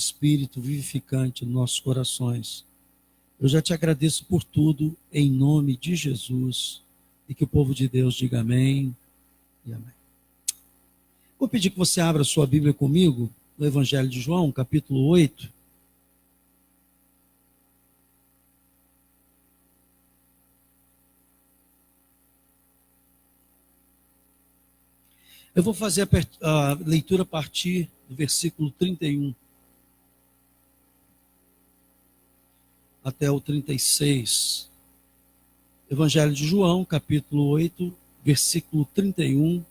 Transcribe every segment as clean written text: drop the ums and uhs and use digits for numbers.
Espírito vivificante nos nossos corações. Eu já te agradeço por tudo, em nome de Jesus, e que o povo de Deus diga amém e amém. Vou pedir que você abra sua Bíblia comigo, no Evangelho de João, capítulo 8. Eu vou fazer a leitura a partir do versículo 31 até o 36. Evangelho de João, capítulo 8, versículo 31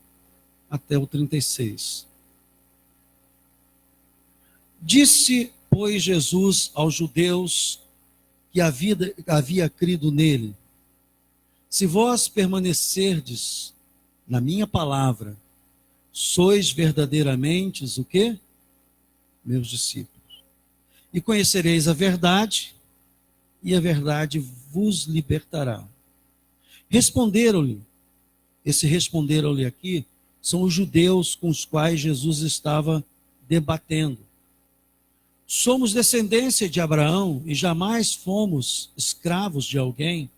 até o 36. Disse, pois, Jesus aos judeus que havia crido nele: se vós permanecerdes na minha palavra, sois verdadeiramente o quê? Meus discípulos. E conhecereis a verdade, e a verdade vos libertará. Responderam-lhe, esse responderam-lhe aqui, são os judeus com os quais Jesus estava debatendo. Somos descendência de Abraão e jamais fomos escravos de alguém.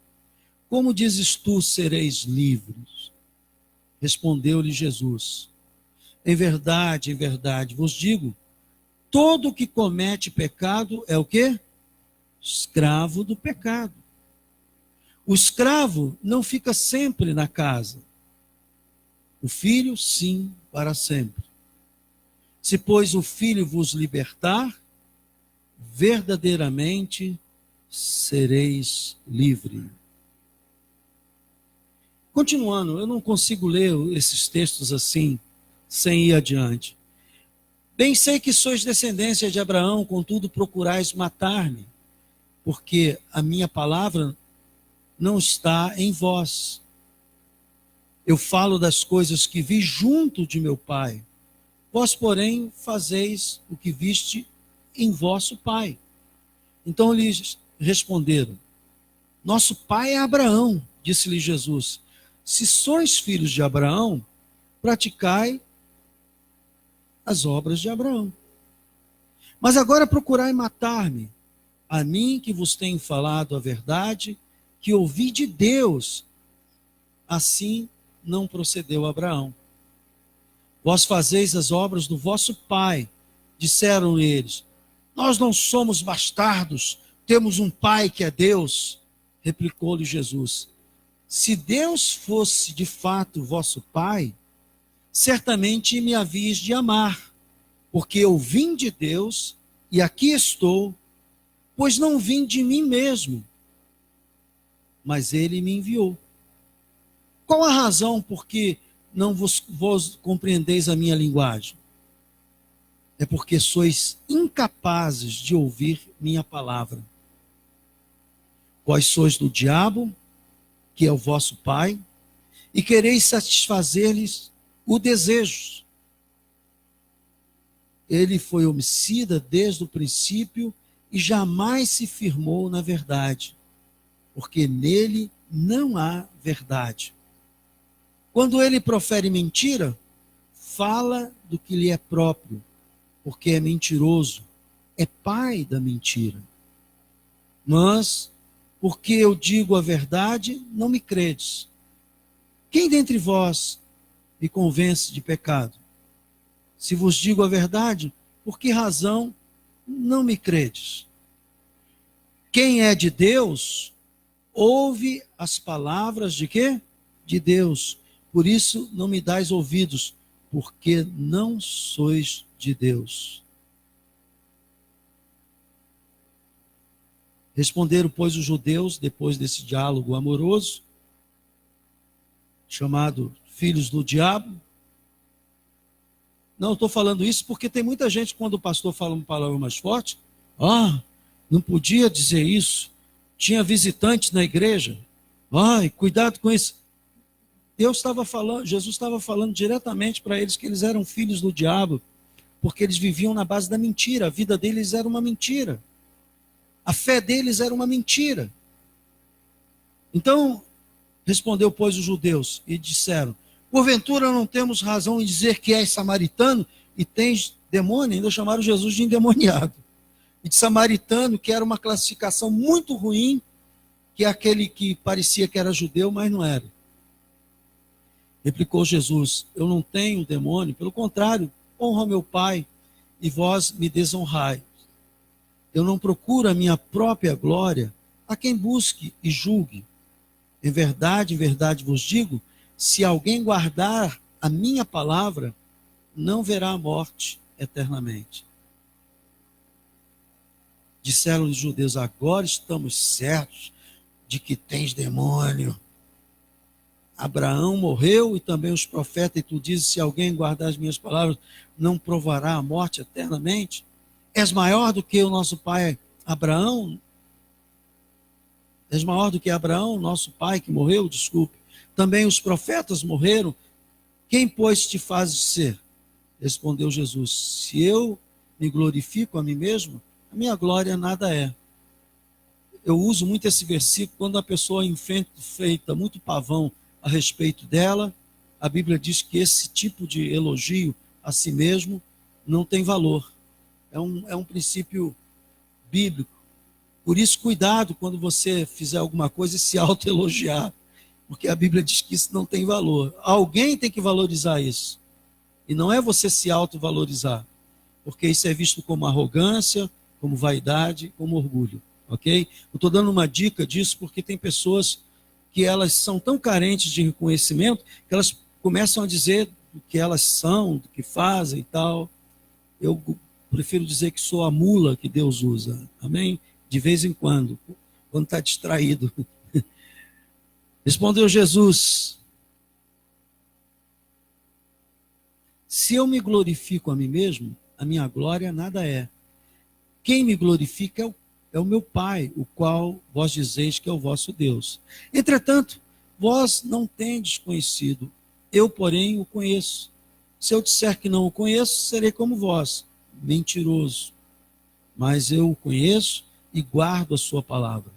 Como dizes tu, sereis livres? Respondeu-lhe Jesus: em verdade, vos digo, todo que comete pecado é o quê? Escravo do pecado. O escravo não fica sempre na casa. O filho, sim, para sempre. Se, pois, o filho vos libertar, verdadeiramente sereis livre. Continuando, eu não consigo ler esses textos assim, sem ir adiante. Bem sei que sois descendência de Abraão, contudo procurais matar-me, porque a minha palavra não está em vós. Eu falo das coisas que vi junto de meu Pai. Vós, porém, fazeis o que viste em vosso pai. Então lhes responderam: nosso pai é Abraão. Disse-lhe Jesus: se sois filhos de Abraão, praticai as obras de Abraão. Mas agora procurai matar-me, a mim que vos tenho falado a verdade, que ouvi de Deus. Assim não procedeu Abraão. Vós fazeis as obras do vosso pai. Disseram eles: nós não somos bastardos, temos um pai que é Deus. Replicou-lhe Jesus: se Deus fosse de fato vosso pai, certamente me havíeis de amar, porque eu vim de Deus e aqui estou, pois não vim de mim mesmo, mas ele me enviou. Qual a razão por que não vos compreendeis a minha linguagem? É porque sois incapazes de ouvir minha palavra. Vós sois do diabo, que é o vosso pai, e quereis satisfazer-lhes o desejo. Ele foi homicida desde o princípio e jamais se firmou na verdade, porque nele não há verdade. Quando ele profere mentira, fala do que lhe é próprio, porque é mentiroso, é pai da mentira. Mas, porque eu digo a verdade, não me credes. Quem dentre vós me convence de pecado? Se vos digo a verdade, por que razão não me credes? Quem é de Deus, ouve as palavras de quê? De Deus. Por isso não me dais ouvidos, porque não sois de Deus. Responderam, pois, os judeus, depois desse diálogo amoroso, chamado filhos do diabo. Não estou falando isso porque tem muita gente, quando o pastor fala uma palavra mais forte, não podia dizer isso, tinha visitantes na igreja, cuidado com isso. Jesus estava falando diretamente para eles que eles eram filhos do diabo, porque eles viviam na base da mentira, a vida deles era uma mentira. A fé deles era uma mentira. Então, respondeu, pois, os judeus, e disseram: porventura não temos razão em dizer que és samaritano e tens demônio, ainda chamaram Jesus de endemoniado. E de samaritano, que era uma classificação muito ruim, que é aquele que parecia que era judeu, mas não era. Replicou Jesus: eu não tenho demônio, pelo contrário, honro meu Pai, e vós me desonrai. Eu não procuro a minha própria glória, a quem busque e julgue. Em verdade vos digo, se alguém guardar a minha palavra, não verá a morte eternamente. Disseram os judeus: agora estamos certos de que tens demônio. Abraão morreu e também os profetas, e tu dizes: se alguém guardar as minhas palavras, não provará a morte eternamente? És maior do que o nosso pai Abraão? És maior do que Abraão, nosso pai que morreu? Desculpe. Também os profetas morreram. Quem, pois, te fazes ser? Respondeu Jesus: se eu me glorifico a mim mesmo, a minha glória nada é. Eu uso muito esse versículo quando a pessoa enfeita muito pavão a respeito dela. A Bíblia diz que esse tipo de elogio a si mesmo não tem valor. É um princípio bíblico. Por isso, cuidado quando você fizer alguma coisa e se autoelogiar, porque a Bíblia diz que isso não tem valor. Alguém tem que valorizar isso. E não é você se autovalorizar, porque isso é visto como arrogância, como vaidade, como orgulho. Ok? Eu estou dando uma dica disso porque tem pessoas que elas são tão carentes de reconhecimento que elas começam a dizer do que elas são, do que fazem e tal. Eu prefiro dizer que sou a mula que Deus usa. Amém? De vez em quando está distraído. Respondeu Jesus: se eu me glorifico a mim mesmo, a minha glória nada é. Quem me glorifica é o meu Pai, o qual vós dizeis que é o vosso Deus. Entretanto, vós não tendes conhecido, eu, porém, o conheço. Se eu disser que não o conheço, serei como vós, mentiroso. Mas eu o conheço e guardo a sua palavra.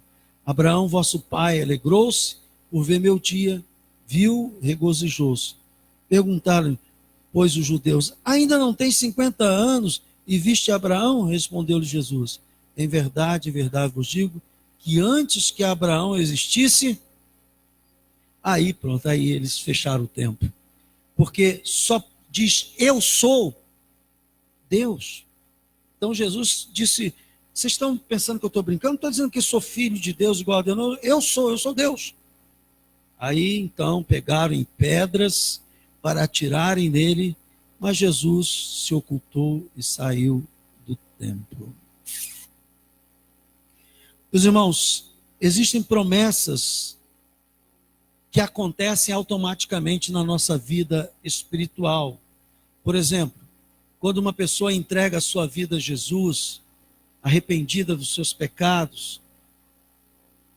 Abraão, vosso pai, alegrou-se por ver meu dia, viu, regozijou-se. Perguntaram, pois, os judeus: ainda não tens 50 anos e viste Abraão? Respondeu-lhe Jesus: em verdade vos digo, que antes que Abraão existisse, aí pronto, aí eles fecharam o tempo. Porque só diz, eu sou Deus. Então Jesus disse, vocês estão pensando que eu estou brincando? Não estou dizendo que sou filho de Deus igual a Deus, não. Eu sou Deus. Aí então pegaram em pedras para atirarem nele, mas Jesus se ocultou e saiu do templo. Meus irmãos, existem promessas que acontecem automaticamente na nossa vida espiritual. Por exemplo, quando uma pessoa entrega a sua vida a Jesus, arrependida dos seus pecados,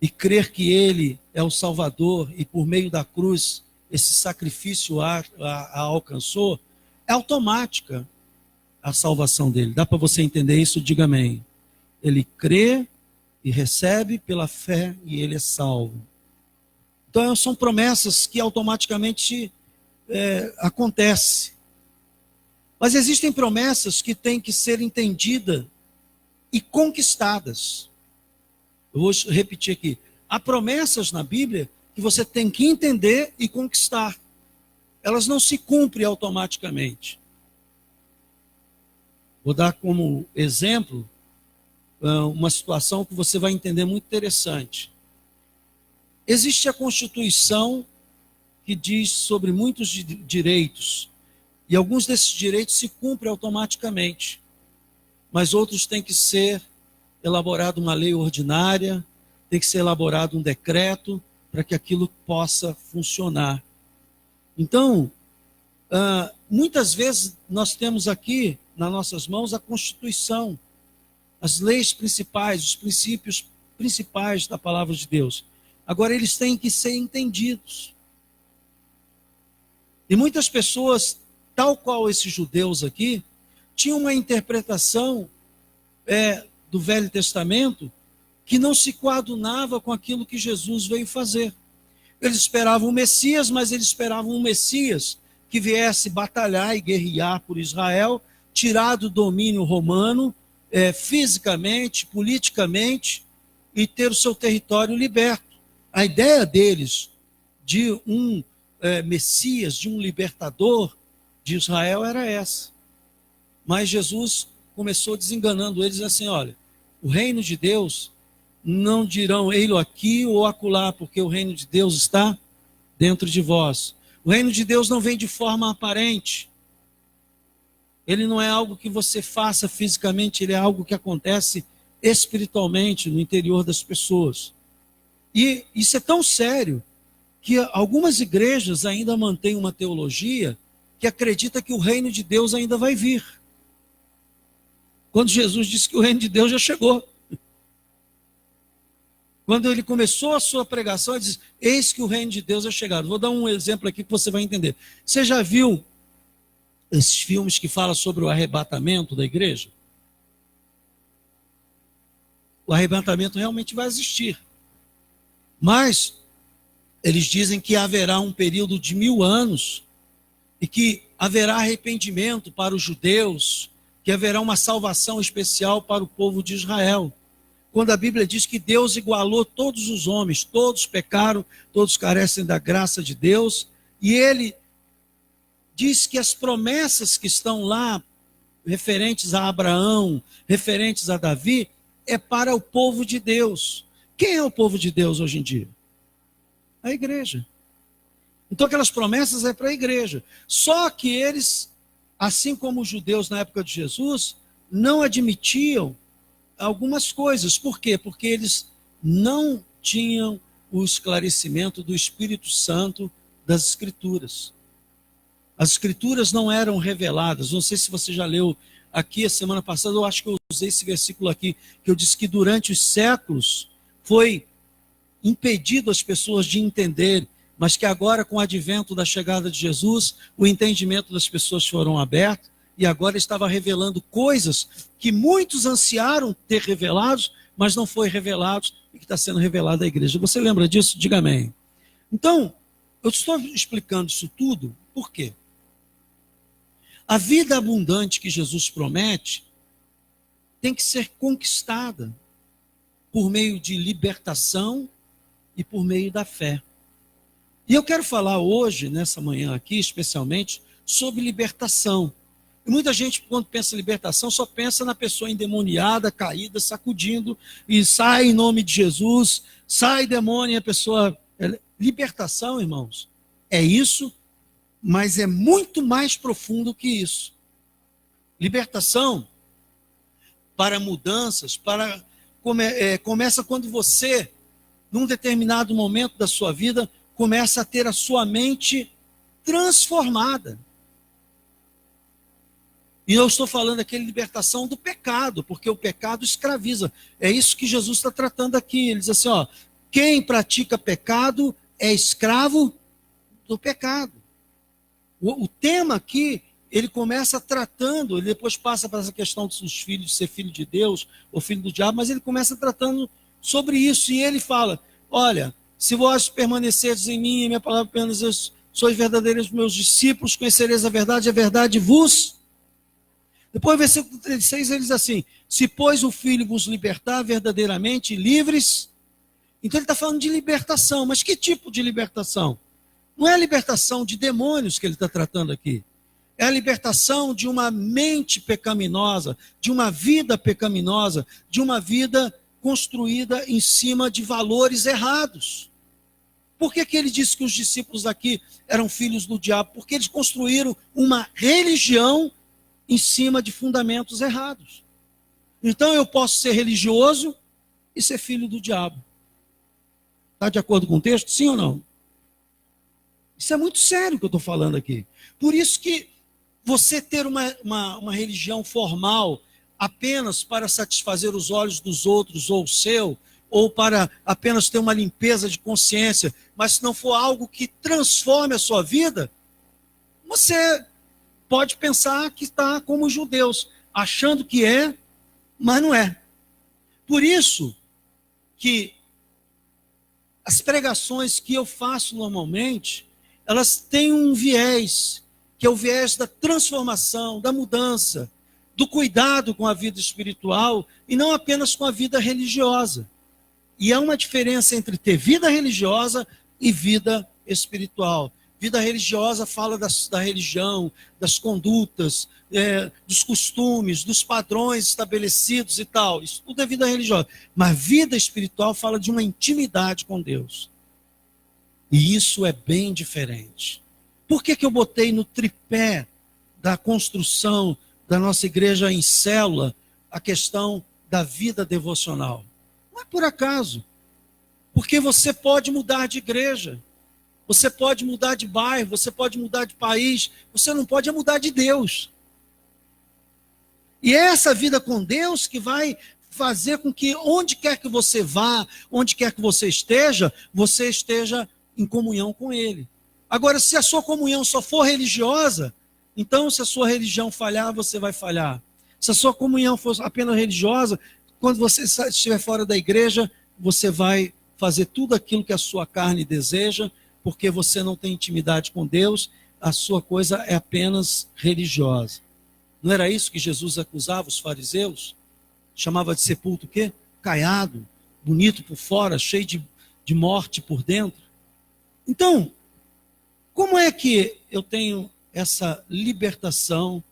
e crer que Ele é o Salvador, e por meio da cruz esse sacrifício a alcançou, é automática a salvação dele. Dá para você entender isso? Diga amém. Ele crê e recebe pela fé e ele é salvo. Então são promessas que automaticamente acontecem. Mas existem promessas que têm que ser entendidas e conquistadas. Eu vou repetir aqui. Há promessas na Bíblia que você tem que entender e conquistar. Elas não se cumprem automaticamente. Vou dar como exemplo uma situação que você vai entender muito interessante. Existe a Constituição que diz sobre muitos direitos, e alguns desses direitos se cumprem automaticamente, mas outros têm que ser elaborada uma lei ordinária, tem que ser elaborado um decreto para que aquilo possa funcionar. Então, muitas vezes nós temos aqui nas nossas mãos a Constituição, as leis principais, os princípios principais da palavra de Deus. Agora, eles têm que ser entendidos. E muitas pessoas, tal qual esses judeus aqui, tinham uma interpretação do Velho Testamento que não se coadunava com aquilo que Jesus veio fazer. Eles esperavam o Messias, mas eles esperavam um Messias que viesse batalhar e guerrear por Israel, tirar do domínio romano, fisicamente, politicamente, e ter o seu território liberto. A ideia deles de um Messias, de um libertador de Israel era essa. Mas Jesus começou desenganando eles assim, olha, o reino de Deus não dirão ei-lo aqui ou acolá, porque o reino de Deus está dentro de vós. O reino de Deus não vem de forma aparente. Ele não é algo que você faça fisicamente, ele é algo que acontece espiritualmente no interior das pessoas. E isso é tão sério que algumas igrejas ainda mantêm uma teologia que acredita que o reino de Deus ainda vai vir. Quando Jesus disse que o reino de Deus já chegou. Quando ele começou a sua pregação, ele disse, eis que o reino de Deus é chegado. Vou dar um exemplo aqui que você vai entender. Você já viu esses filmes que falam sobre o arrebatamento da igreja? O arrebatamento realmente vai existir. Mas eles dizem que haverá um período de 1000 anos e que haverá arrependimento para os judeus, que haverá uma salvação especial para o povo de Israel. Quando a Bíblia diz que Deus igualou todos os homens, todos pecaram, todos carecem da graça de Deus, e ele diz que as promessas que estão lá, referentes a Abraão, referentes a Davi, é para o povo de Deus. Quem é o povo de Deus hoje em dia? A igreja. Então aquelas promessas é para a igreja. Só que eles, assim como os judeus na época de Jesus, não admitiam algumas coisas. Por quê? Porque eles não tinham o esclarecimento do Espírito Santo das Escrituras. As Escrituras não eram reveladas. Não sei se você já leu aqui a semana passada, eu acho que eu usei esse versículo aqui, que eu disse que durante os séculos foi impedido as pessoas de entender, mas que agora, com o advento da chegada de Jesus, o entendimento das pessoas foram abertos, e agora estava revelando coisas que muitos ansiaram ter revelados, mas não foi revelado, e que está sendo revelado à igreja. Você lembra disso? Diga amém. Então, eu estou explicando isso tudo, por quê? A vida abundante que Jesus promete tem que ser conquistada por meio de libertação e por meio da fé. E eu quero falar hoje, nessa manhã aqui, especialmente, sobre libertação. E muita gente, quando pensa em libertação, só pensa na pessoa endemoniada, caída, sacudindo, e sai em nome de Jesus, sai demônio, e a pessoa... Libertação, irmãos, é isso, mas é muito mais profundo que isso. Libertação para mudanças, começa quando você, num determinado momento da sua vida, começa a ter a sua mente transformada. E eu estou falando aqui de libertação do pecado, porque o pecado escraviza. É isso que Jesus está tratando aqui. Ele diz assim, ó, quem pratica pecado é escravo do pecado. O tema aqui, ele começa tratando, ele depois passa para essa questão dos filhos, de ser filho de Deus ou filho do diabo, mas ele começa tratando sobre isso. E ele fala, olha, se vós permaneceres em mim e minha palavra permaneceres, sois verdadeiros meus discípulos, conhecereis a verdade vos... Depois, no versículo 36, ele diz assim, se pois o Filho vos libertar verdadeiramente livres... Então ele está falando de libertação, mas que tipo de libertação? Não é a libertação de demônios que ele está tratando aqui. É a libertação de uma mente pecaminosa, de uma vida pecaminosa, de uma vida construída em cima de valores errados. Por que ele disse que os discípulos aqui eram filhos do diabo? Porque eles construíram uma religião em cima de fundamentos errados. Então eu posso ser religioso e ser filho do diabo. Está de acordo com o texto? Sim ou não? Isso é muito sério o que eu estou falando aqui. Por isso que você ter uma religião formal apenas para satisfazer os olhos dos outros ou o seu, ou para apenas ter uma limpeza de consciência, mas se não for algo que transforme a sua vida, você pode pensar que está como os judeus, achando que é, mas não é. Por isso que as pregações que eu faço normalmente, elas têm um viés, que é o viés da transformação, da mudança. do cuidado com a vida espiritual e não apenas com a vida religiosa. E há uma diferença entre ter vida religiosa e vida espiritual. Vida religiosa fala da religião, das condutas, dos costumes, dos padrões estabelecidos e tal. Isso tudo é vida religiosa. Mas vida espiritual fala de uma intimidade com Deus. E isso é bem diferente. Por que eu botei no tripé da construção da nossa igreja em célula a questão da vida devocional? Não é por acaso. Porque você pode mudar de igreja, você pode mudar de bairro, você pode mudar de país, você não pode mudar de Deus. E é essa vida com Deus que vai fazer com que onde quer que você vá, onde quer que você esteja em comunhão com Ele. Agora, se a sua comunhão só for religiosa, então se a sua religião falhar, você vai falhar. Se a sua comunhão for apenas religiosa, quando você estiver fora da igreja, você vai fazer tudo aquilo que a sua carne deseja, porque você não tem intimidade com Deus, a sua coisa é apenas religiosa. Não era isso que Jesus acusava os fariseus? Chamava de sepulcro o quê? Caiado, bonito por fora, cheio de morte por dentro. Então, como é que eu tenho essa libertação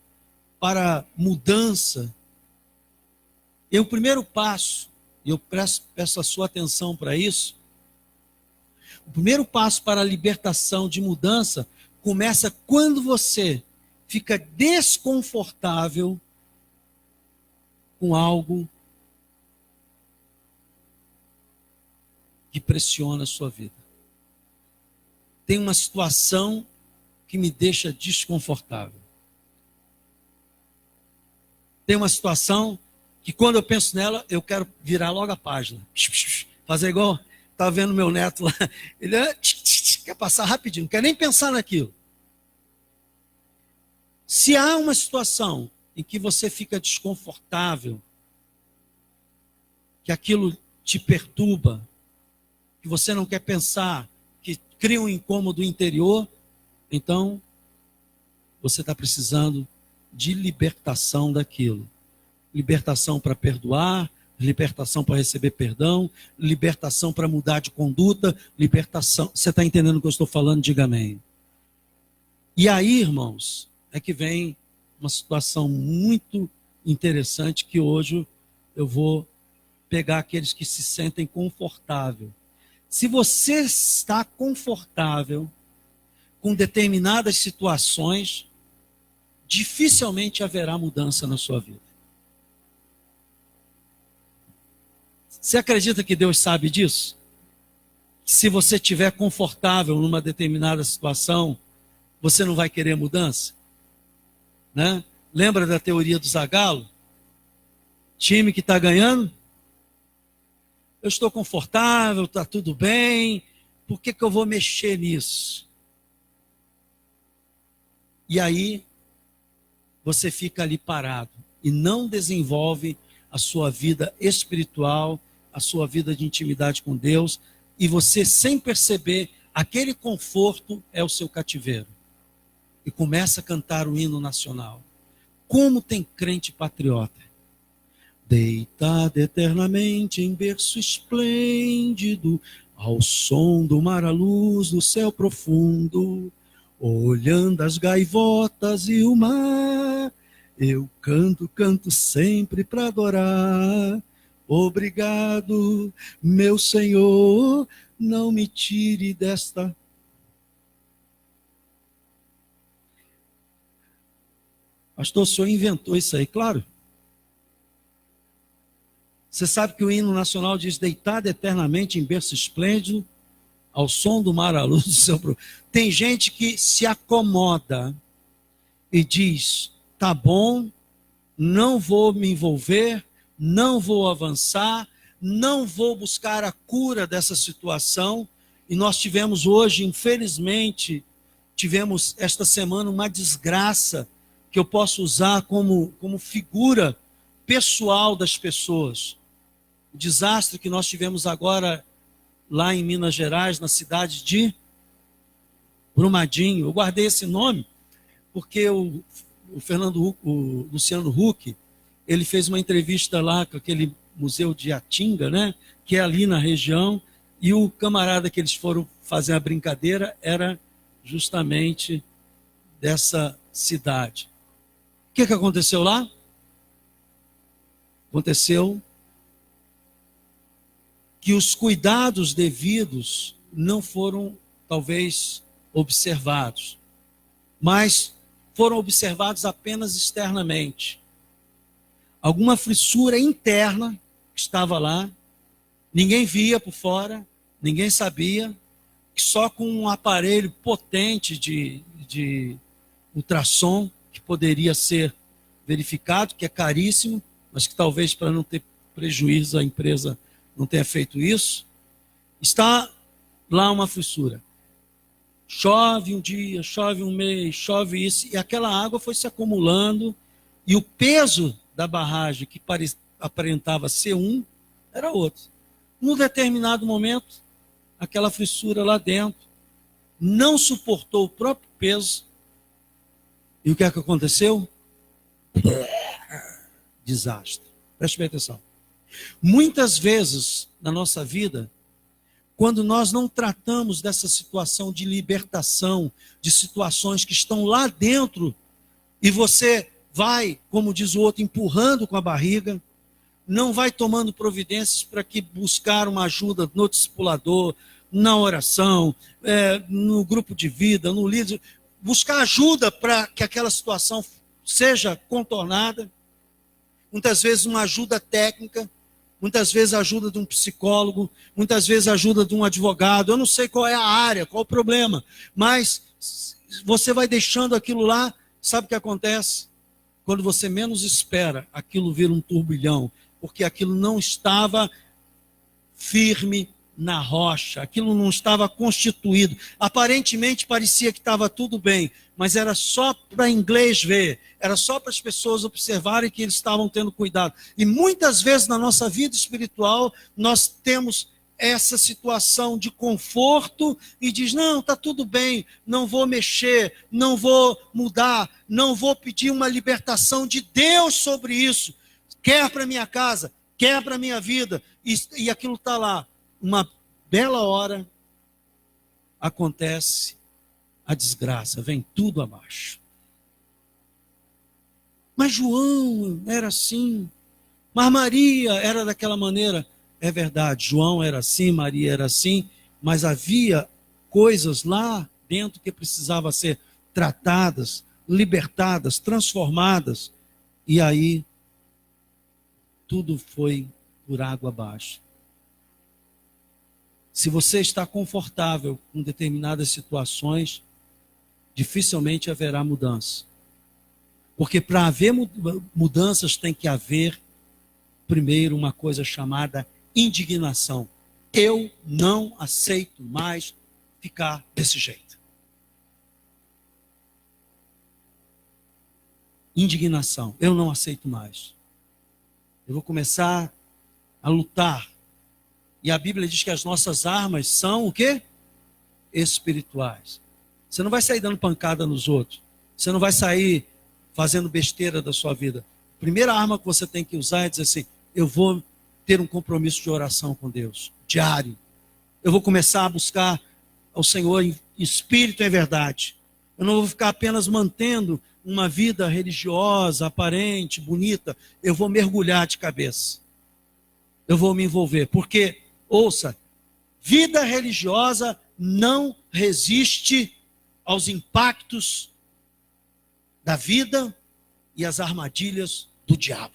para mudança? E o primeiro passo, e eu peço a sua atenção para isso, o primeiro passo para a libertação de mudança começa quando você fica desconfortável com algo que pressiona a sua vida. Tem uma situação que me deixa desconfortável. Tem uma situação que quando eu penso nela, eu quero virar logo a página. Fazer igual, estava vendo meu neto lá, ele quer passar rapidinho, não quer nem pensar naquilo. Se há uma situação em que você fica desconfortável, que aquilo te perturba, que você não quer pensar, que cria um incômodo interior, então você está precisando de libertação daquilo. Libertação para perdoar, libertação para receber perdão, libertação para mudar de conduta, libertação. Você está entendendo o que eu estou falando? Diga amém. E aí, irmãos, é que vem uma situação muito interessante que hoje eu vou pegar aqueles que se sentem confortáveis. Se você está confortável com determinadas situações, dificilmente haverá mudança na sua vida. Você acredita que Deus sabe disso? Que se você estiver confortável numa determinada situação, você não vai querer mudança? Né? Lembra da teoria do Zagallo? Time que está ganhando? Eu estou confortável, está tudo bem, por que eu vou mexer nisso? E aí, você fica ali parado e não desenvolve a sua vida espiritual, a sua vida de intimidade com Deus, e você, sem perceber, aquele conforto é o seu cativeiro. E começa a cantar o hino nacional. Como tem crente patriota. Deitado eternamente em berço esplêndido, ao som do mar à luz do céu profundo, olhando as gaivotas e o mar, eu canto sempre para adorar. Obrigado, meu Senhor, não me tire desta. Pastor, o senhor inventou isso aí, claro. Você sabe que o hino nacional diz: deitado eternamente em berço esplêndido, ao som do mar à luz do seu. Tem gente que se acomoda e diz: tá bom, não vou me envolver, não vou avançar, não vou buscar a cura dessa situação. E nós tivemos hoje, infelizmente, tivemos esta semana uma desgraça que eu posso usar como figura pessoal das pessoas. O desastre que nós tivemos agora lá em Minas Gerais, na cidade de Brumadinho. Eu guardei esse nome porque o Luciano Huck, ele fez uma entrevista lá com aquele museu de Atinga, né? Que é ali na região, e o camarada que eles foram fazer a brincadeira era justamente dessa cidade. O que aconteceu lá? Aconteceu que os cuidados devidos não foram, talvez, observados, mas foram observados apenas externamente. Alguma fissura interna que estava lá, ninguém via por fora, ninguém sabia, só com um aparelho potente de ultrassom, que poderia ser verificado, que é caríssimo, mas que talvez para não ter prejuízo a empresa não tenha feito isso, está lá uma fissura. Chove um dia, chove um mês, chove isso, e aquela água foi se acumulando, e o peso da barragem, que aparentava ser um, era outro. Num determinado momento, aquela fissura lá dentro não suportou o próprio peso, e o que é que aconteceu? Desastre. Preste bem atenção. Muitas vezes na nossa vida, quando nós não tratamos dessa situação de libertação, de situações que estão lá dentro, e você vai, como diz o outro, empurrando com a barriga, não vai tomando providências para que buscar uma ajuda no discipulador, na oração, no grupo de vida, no líder, buscar ajuda para que aquela situação seja contornada, muitas vezes uma ajuda técnica, muitas vezes a ajuda de um psicólogo, muitas vezes a ajuda de um advogado, eu não sei qual é a área, qual o problema, mas você vai deixando aquilo lá, sabe o que acontece? Quando você menos espera, aquilo vira um turbilhão, porque aquilo não estava firme na rocha, aquilo não estava constituído. Aparentemente parecia que estava tudo bem, mas era só para inglês ver, era só para as pessoas observarem que eles estavam tendo cuidado. E muitas vezes na nossa vida espiritual, nós temos essa situação de conforto e diz, não, está tudo bem, não vou mexer, não vou mudar, não vou pedir uma libertação de Deus sobre isso, quer para minha casa, quer para minha vida, e aquilo está lá. Uma bela hora acontece a desgraça, vem tudo abaixo. Mas João era assim, mas Maria era daquela maneira. É verdade, João era assim, Maria era assim, mas havia coisas lá dentro que precisavam ser tratadas, libertadas, transformadas, e aí tudo foi por água abaixo. Se você está confortável com determinadas situações, dificilmente haverá mudança. Porque para haver mudanças tem que haver, primeiro, uma coisa chamada indignação. Eu não aceito mais ficar desse jeito. Indignação. Eu não aceito mais. Eu vou começar a lutar. E a Bíblia diz que as nossas armas são o quê? Espirituais. Você não vai sair dando pancada nos outros. Você não vai sair fazendo besteira da sua vida. A primeira arma que você tem que usar é dizer assim, eu vou ter um compromisso de oração com Deus, diário. Eu vou começar a buscar ao Senhor em espírito e em verdade. Eu não vou ficar apenas mantendo uma vida religiosa, aparente, bonita. Eu vou mergulhar de cabeça. Eu vou me envolver. Porque, ouça, vida religiosa não resiste aos impactos da vida e às armadilhas do diabo.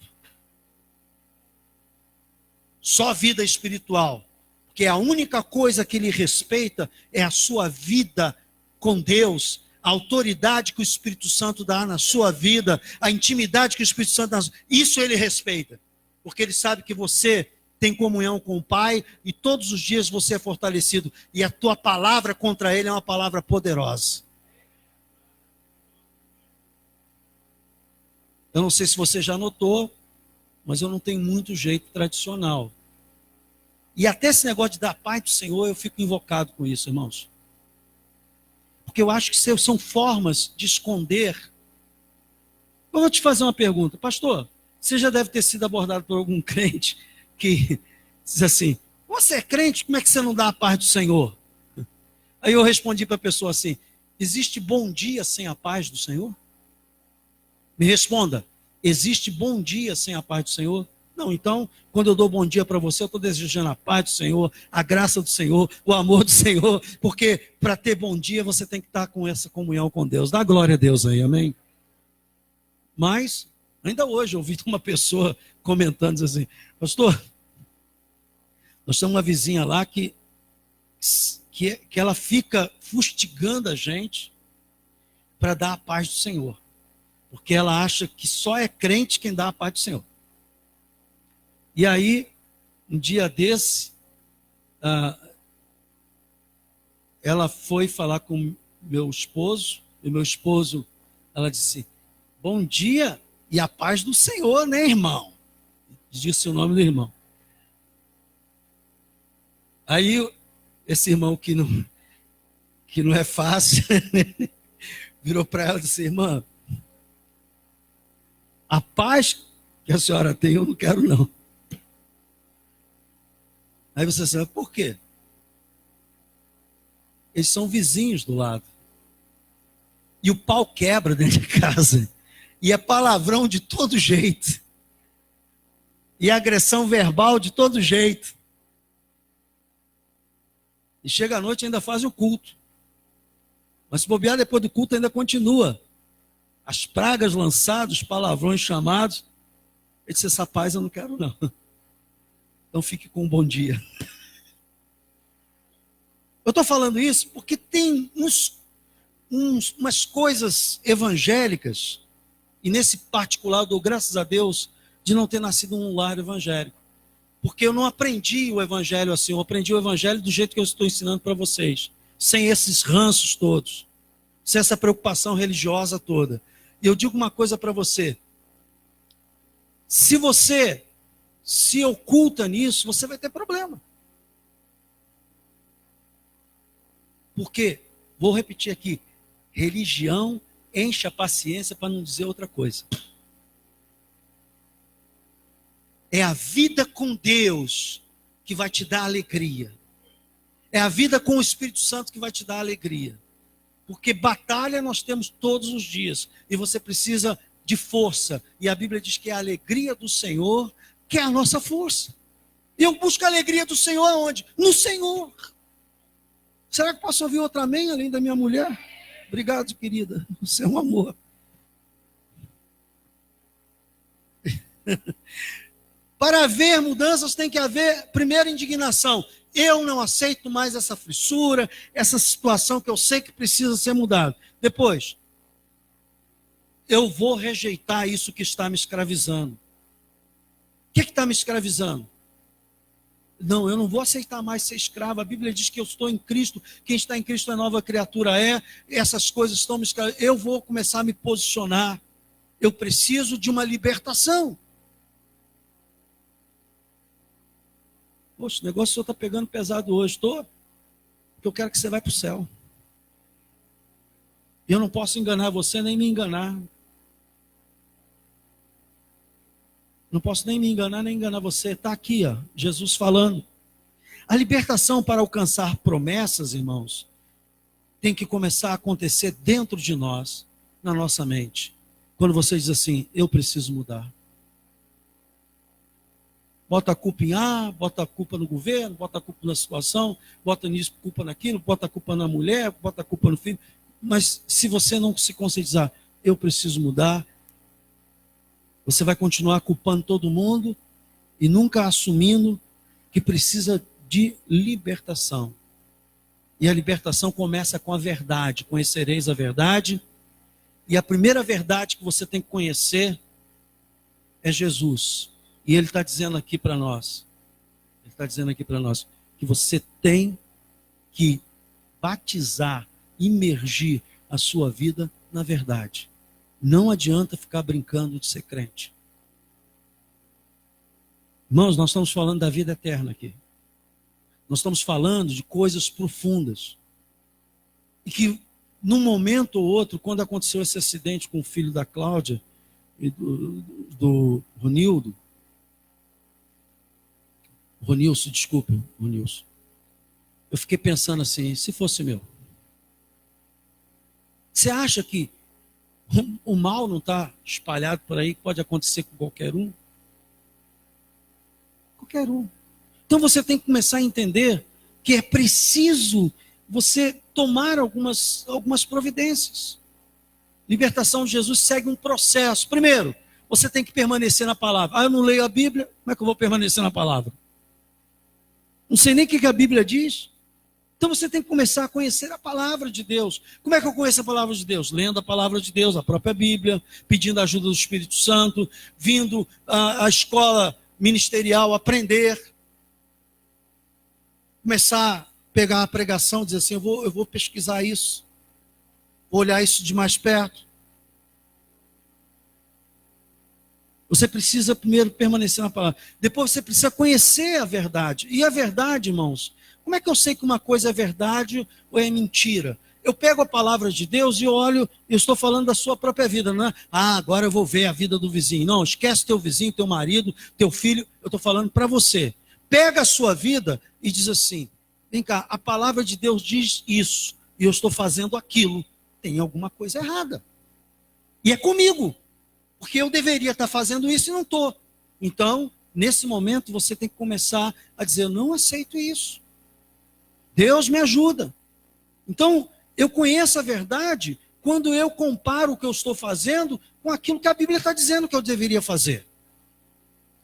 Só vida espiritual, porque a única coisa que ele respeita é a sua vida com Deus, a autoridade que o Espírito Santo dá na sua vida, a intimidade que o Espírito Santo dá. Isso ele respeita, porque ele sabe que você tem comunhão com o Pai e todos os dias você é fortalecido e a tua palavra contra ele é uma palavra poderosa. Eu não sei se você já notou, mas eu não tenho muito jeito tradicional. E até esse negócio de dar paz do Senhor, eu fico invocado com isso, irmãos. Porque eu acho que são formas de esconder. Eu vou te fazer uma pergunta. Pastor, Você já deve ter sido abordado por algum crente que diz assim: você é crente, como é que você não dá a paz do Senhor? Aí eu respondi para a pessoa assim: existe bom dia sem a paz do Senhor? Me responda, existe bom dia sem a paz do Senhor? Não, então, quando eu dou bom dia para você, eu estou desejando a paz do Senhor, a graça do Senhor, o amor do Senhor, porque para ter bom dia você tem que estar com essa comunhão com Deus. Dá glória a Deus aí, amém? Mas, ainda hoje, eu ouvi uma pessoa comentando assim: pastor, nós temos uma vizinha lá que ela fica fustigando a gente para dar a paz do Senhor. Porque ela acha que só é crente quem dá a paz do Senhor. E aí, um dia desse, ela foi falar com meu esposo, e meu esposo, ela disse: bom dia e a paz do Senhor, né, irmão? Disse o nome do irmão. Aí, esse irmão que não é fácil, virou para ela e disse: irmã, a paz que a senhora tem, eu não quero não. Aí você sabe por quê? Eles são vizinhos do lado. E o pau quebra dentro de casa. E é palavrão de todo jeito. E agressão verbal de todo jeito. E chega à noite e ainda faz o culto. Mas se bobear, depois do culto ainda continua. As pragas lançadas, os palavrões chamados. Ele disse: essa paz eu não quero não. Então fique com um bom dia. Eu estou falando isso porque tem umas coisas evangélicas, e nesse particular eu dou graças a Deus de não ter nascido num lar evangélico. Porque eu não aprendi o evangelho assim, eu aprendi o evangelho do jeito que eu estou ensinando para vocês. Sem esses ranços todos. Sem essa preocupação religiosa toda. E eu digo uma coisa para você. Se você se oculta nisso, você vai ter problema. Porque, vou repetir aqui, religião enche a paciência para não dizer outra coisa. É a vida com Deus que vai te dar alegria. É a vida com o Espírito Santo que vai te dar alegria. Porque batalha nós temos todos os dias. E você precisa de força. E a Bíblia diz que é a alegria do Senhor que é a nossa força. E eu busco a alegria do Senhor aonde? No Senhor. Será que posso ouvir outra amém além da minha mulher? Obrigado, querida. Você é um amor. Para haver mudanças tem que haver, primeiro, indignação. Eu não aceito mais essa frissura, essa situação que eu sei que precisa ser mudada. Depois, eu vou rejeitar isso que está me escravizando. O que está me escravizando? Não, eu não vou aceitar mais ser escravo. A Bíblia diz que eu estou em Cristo. Quem está em Cristo é nova criatura. Essas coisas estão me escravizando. Eu vou começar a me posicionar. Eu preciso de uma libertação. Poxa, o negócio está pegando pesado hoje. Estou? Porque eu quero que você vá para o céu. E eu não posso enganar você, nem me enganar. Não posso nem me enganar, nem enganar você. Está aqui, ó, Jesus falando. A libertação para alcançar promessas, irmãos, tem que começar a acontecer dentro de nós, na nossa mente. Quando você diz assim: eu preciso mudar. Bota a culpa em A, bota a culpa no governo, bota a culpa na situação, bota nisso, culpa naquilo, bota a culpa na mulher, bota a culpa no filho. Mas se você não se conscientizar, eu preciso mudar, você vai continuar culpando todo mundo e nunca assumindo que precisa de libertação. E a libertação começa com a verdade. Conhecereis a verdade. E a primeira verdade que você tem que conhecer é Jesus. E Ele está dizendo aqui para nós. Ele está dizendo aqui para nós que você tem que batizar, imergir a sua vida na verdade. Não adianta ficar brincando de ser crente. Irmãos, nós estamos falando da vida eterna aqui. Nós estamos falando de coisas profundas. E que, num momento ou outro, quando aconteceu esse acidente com o filho da Cláudia, e do Ronildo. Ronilson, desculpe, Ronilson. Eu fiquei pensando assim, se fosse meu. Você acha que o mal não está espalhado por aí, que pode acontecer com qualquer um? Qualquer um. Então você tem que começar a entender que é preciso você tomar algumas providências. Libertação de Jesus segue um processo. Primeiro, você tem que permanecer na palavra. Eu não leio a Bíblia, como é que eu vou permanecer na palavra? Não sei nem o que a Bíblia diz. Então você tem que começar a conhecer a palavra de Deus. Como é que eu conheço a palavra de Deus? Lendo a palavra de Deus, a própria Bíblia, pedindo a ajuda do Espírito Santo, vindo à escola ministerial aprender. Começar a pegar a pregação, dizer assim, eu vou pesquisar isso, vou olhar isso de mais perto. Você precisa primeiro permanecer na palavra. Depois você precisa conhecer a verdade. E a verdade, irmãos, como é que eu sei que uma coisa é verdade ou é mentira? Eu pego a palavra de Deus e olho, eu estou falando da sua própria vida, não é? Agora eu vou ver a vida do vizinho. Não, esquece teu vizinho, teu marido, teu filho, eu estou falando para você. Pega a sua vida e diz assim, vem cá, a palavra de Deus diz isso, e eu estou fazendo aquilo. Tem alguma coisa errada. E é comigo, porque eu deveria estar fazendo isso e não estou. Então, nesse momento, você tem que começar a dizer, eu não aceito isso. Deus me ajuda. Então, eu conheço a verdade quando eu comparo o que eu estou fazendo com aquilo que a Bíblia está dizendo que eu deveria fazer.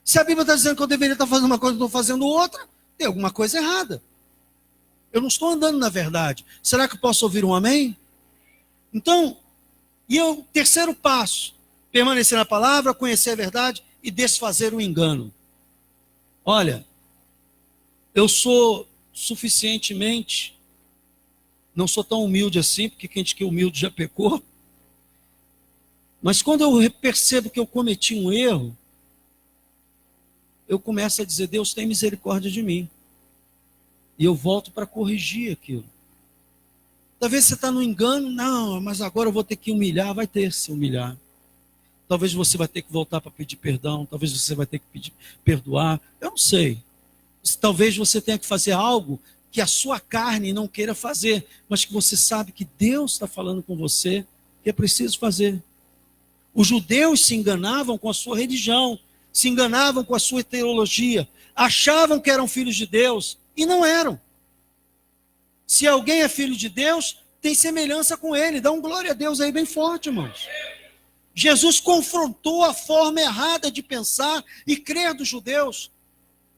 Se a Bíblia está dizendo que eu deveria estar fazendo uma coisa e estou fazendo outra, tem alguma coisa errada. Eu não estou andando na verdade. Será que eu posso ouvir um amém? Então, o terceiro passo, permanecer na palavra, conhecer a verdade e desfazer o engano. Olha, eu sou suficientemente, não sou tão humilde assim, porque quem diz que é humilde já pecou. Mas quando eu percebo que eu cometi um erro, eu começo a dizer, Deus tem misericórdia de mim. E eu volto para corrigir aquilo. Talvez você está no engano, não, mas agora eu vou ter que humilhar, vai ter que se humilhar. Talvez você vai ter que voltar para pedir perdão, talvez você vai ter que perdoar, eu não sei. Talvez você tenha que fazer algo que a sua carne não queira fazer, mas que você sabe que Deus está falando com você, que é preciso fazer. Os judeus se enganavam com a sua religião, se enganavam com a sua teologia, achavam que eram filhos de Deus e não eram. Se alguém é filho de Deus, tem semelhança com ele. Dá um glória a Deus aí bem forte, irmãos. Jesus confrontou a forma errada de pensar e crer dos judeus.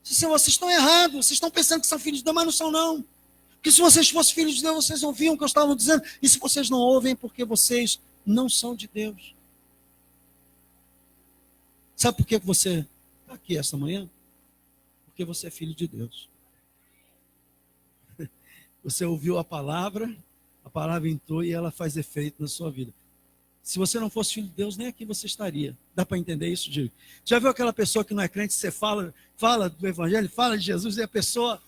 Vocês estão errados, vocês estão pensando que são filhos de Deus, mas não são não. Porque se vocês fossem filhos de Deus, vocês ouviam o que eu estava dizendo. E se vocês não ouvem, é porque vocês não são de Deus. Sabe por que você está aqui essa manhã? Porque você é filho de Deus. Você ouviu a palavra entrou e ela faz efeito na sua vida. Se você não fosse filho de Deus, nem aqui você estaria. Dá para entender isso, Diego? Já viu aquela pessoa que não é crente, você fala do Evangelho, fala de Jesus, e a pessoa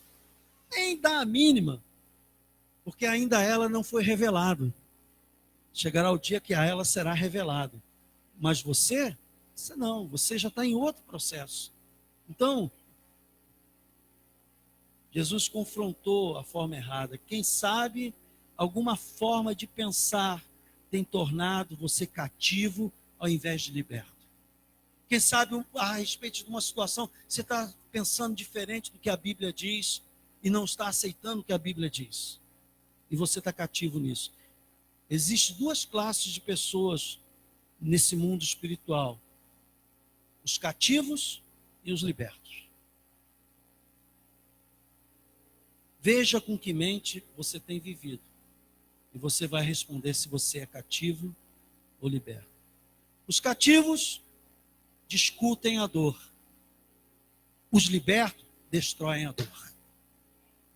nem dá a mínima, porque ainda ela não foi revelado. Chegará o dia que a ela será revelado. Mas você não, você já está em outro processo. Então, Jesus confrontou a forma errada. Quem sabe alguma forma de pensar tem tornado você cativo ao invés de liberto. Quem sabe a respeito de uma situação, você está pensando diferente do que a Bíblia diz e não está aceitando o que a Bíblia diz. E você está cativo nisso. Existem duas classes de pessoas nesse mundo espiritual. Os cativos e os libertos. Veja com que mente você tem vivido. E você vai responder se você é cativo ou liberto. Os cativos discutem a dor. Os libertos destroem a dor.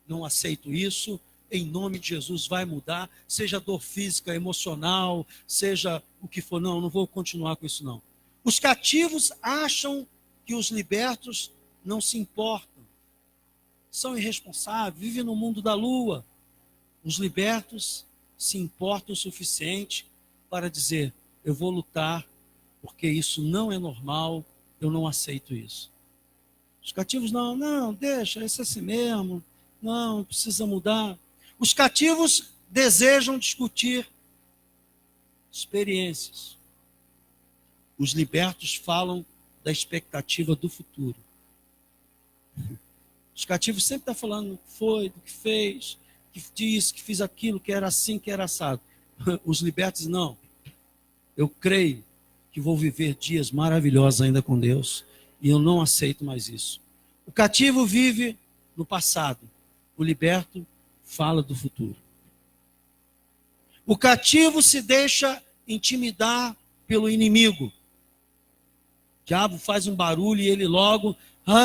Não aceito isso. Em nome de Jesus vai mudar. Seja dor física, emocional, seja o que for. Não vou continuar com isso não. Os cativos acham que os libertos não se importam. São irresponsáveis, vivem no mundo da lua. Os libertos se importam o suficiente para dizer, eu vou lutar porque isso não é normal, eu não aceito isso. Os cativos não, deixa, isso é assim mesmo, não, precisa mudar. Os cativos desejam discutir experiências. Os libertos falam da expectativa do futuro. Os cativos sempre estão falando do que foi, do que fez, que disse, que fiz aquilo, que era assim, que era assado. Os libertos não. Eu creio que vou viver dias maravilhosos ainda com Deus e eu não aceito mais isso. O cativo vive no passado. O liberto fala do futuro. O cativo se deixa intimidar pelo inimigo. O diabo faz um barulho e ele logo,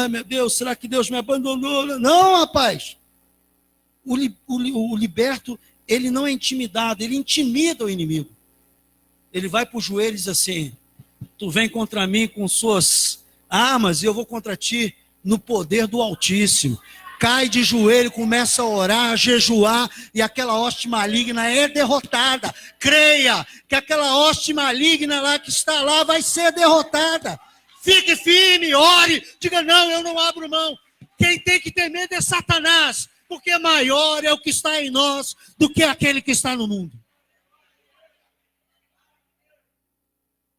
meu Deus, será que Deus me abandonou? Não, rapaz. O liberto, ele não é intimidado, ele intimida o inimigo. Ele vai para os joelhos e diz assim, tu vem contra mim com suas armas e eu vou contra ti no poder do Altíssimo. Cai de joelho, começa a orar, a jejuar, e aquela hoste maligna é derrotada. Creia que aquela hoste maligna lá que está lá vai ser derrotada. Fique firme, ore, diga não, eu não abro mão. Quem tem que ter medo é Satanás, porque maior é o que está em nós do que aquele que está no mundo.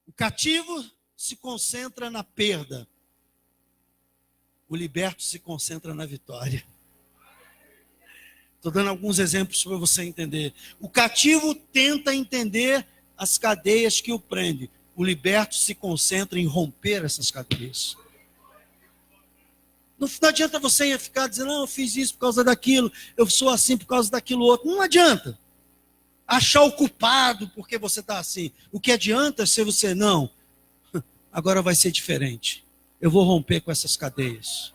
O cativo se concentra na perda. O liberto se concentra na vitória. Estou dando alguns exemplos para você entender. O cativo tenta entender as cadeias que o prendem. O liberto se concentra em romper essas cadeias. Não adianta você ficar dizendo, não, eu fiz isso por causa daquilo, eu sou assim por causa daquilo outro. Não adianta. Achar o culpado porque você está assim. O que adianta é se você não. Agora vai ser diferente. Eu vou romper com essas cadeias.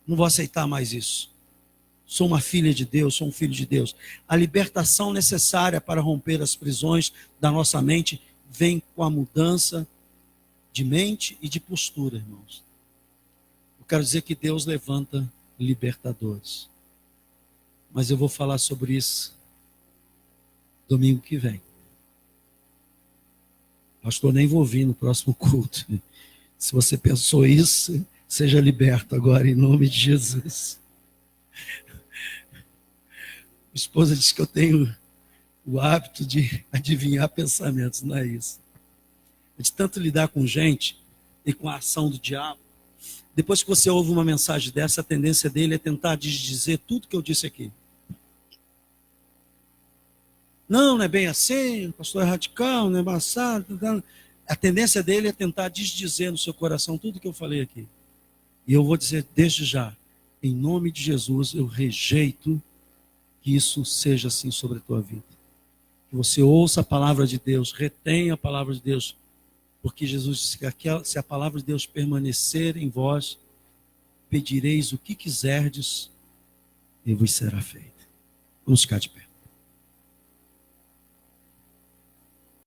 Não vou aceitar mais isso. Sou uma filha de Deus, sou um filho de Deus. A libertação necessária para romper as prisões da nossa mente vem com a mudança de mente e de postura, irmãos. Eu quero dizer que Deus levanta libertadores. Mas eu vou falar sobre isso domingo que vem. Pastor, nem vou vir no próximo culto. Se você pensou isso, seja liberto agora, em nome de Jesus. Minha esposa disse que eu tenho o hábito de adivinhar pensamentos, não é isso. De tanto lidar com gente e com a ação do diabo, depois que você ouve uma mensagem dessa, a tendência dele é tentar desdizer tudo que eu disse aqui. Não é bem assim, o pastor é radical, não é embaçado. A tendência dele é tentar desdizer no seu coração tudo que eu falei aqui. E eu vou dizer desde já, em nome de Jesus, eu rejeito que isso seja assim sobre a tua vida. Que você ouça a palavra de Deus, retenha a palavra de Deus, porque Jesus disse que se a palavra de Deus permanecer em vós, pedireis o que quiserdes e vos será feito. Vamos ficar de pé.